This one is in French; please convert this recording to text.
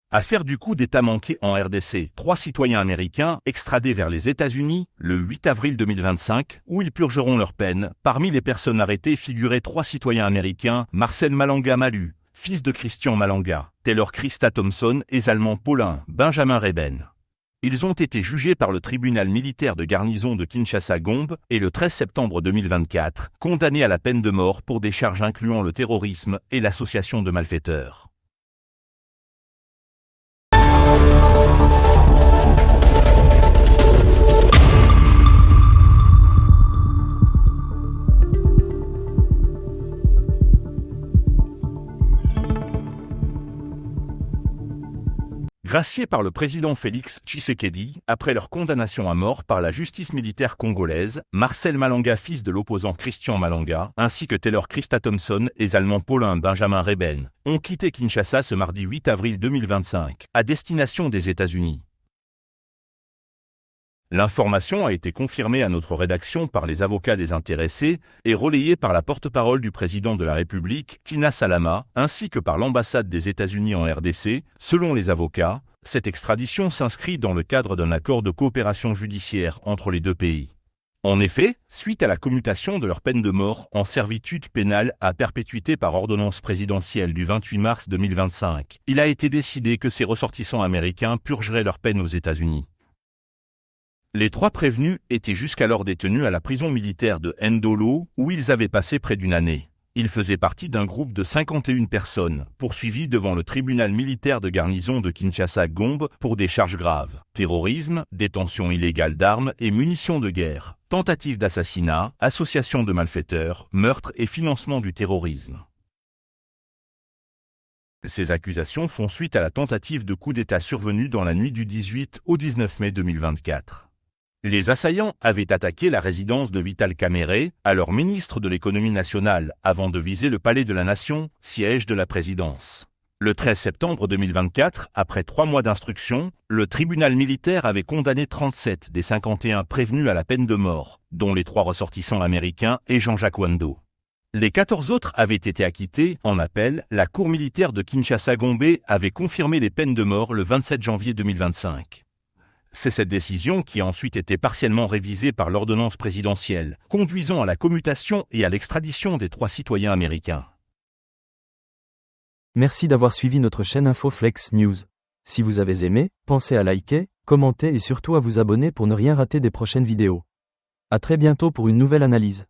Affaire du coup d'État manqué en RDC. 3 citoyens américains extradés vers les États-Unis le 8 avril 2025, où ils purgeront leur peine. Parmi les personnes arrêtées figuraient 3 citoyens américains, Marcel Malanga Malu, fils de Christian Malanga, Taylor Krista Thompson et Zalman Paulin, Benjamin Reben. Ils ont été jugés par le tribunal militaire de garnison de Kinshasa-Gombe et le 13 septembre 2024, condamnés à la peine de mort pour des charges incluant le terrorisme et l'association de malfaiteurs. Graciés par le président Félix Tshisekedi, après leur condamnation à mort par la justice militaire congolaise, Marcel Malanga, fils de l'opposant Christian Malanga, ainsi que Taylor Krista Thompson et Zalman Paulin Benjamin Reben, ont quitté Kinshasa ce mardi 8 avril 2025, à destination des États-Unis. L'information a été confirmée à notre rédaction par les avocats des intéressés et relayée par la porte-parole du président de la République, Tina Salama, ainsi que par l'ambassade des États-Unis en RDC. Selon les avocats, cette extradition s'inscrit dans le cadre d'un accord de coopération judiciaire entre les deux pays. En effet, suite à la commutation de leur peine de mort en servitude pénale à perpétuité par ordonnance présidentielle du 28 mars 2025, il a été décidé que ces ressortissants américains purgeraient leur peine aux États-Unis. Les 3 prévenus étaient jusqu'alors détenus à la prison militaire de Ndolo, où ils avaient passé près d'une année. Ils faisaient partie d'un groupe de 51 personnes, poursuivis devant le tribunal militaire de garnison de Kinshasa-Gombe pour des charges graves: terrorisme, détention illégale d'armes et munitions de guerre, tentative d'assassinat, association de malfaiteurs, meurtre et financement du terrorisme. Ces accusations font suite à la tentative de coup d'État survenue dans la nuit du 18 au 19 mai 2024. Les assaillants avaient attaqué la résidence de Vital Kamerhe, alors ministre de l'économie nationale, avant de viser le palais de la Nation, siège de la présidence. Le 13 septembre 2024, après 3 mois d'instruction, le tribunal militaire avait condamné 37 des 51 prévenus à la peine de mort, dont les 3 ressortissants américains et Jean-Jacques Wando. Les 14 autres avaient été acquittés. En appel, la cour militaire de Kinshasa-Gombe avait confirmé les peines de mort le 27 janvier 2025. C'est cette décision qui a ensuite été partiellement révisée par l'ordonnance présidentielle, conduisant à la commutation et à l'extradition des 3 citoyens américains. Merci d'avoir suivi notre chaîne InfoFlex News. Si vous avez aimé, pensez à liker, commenter et surtout à vous abonner pour ne rien rater des prochaines vidéos. À très bientôt pour une nouvelle analyse.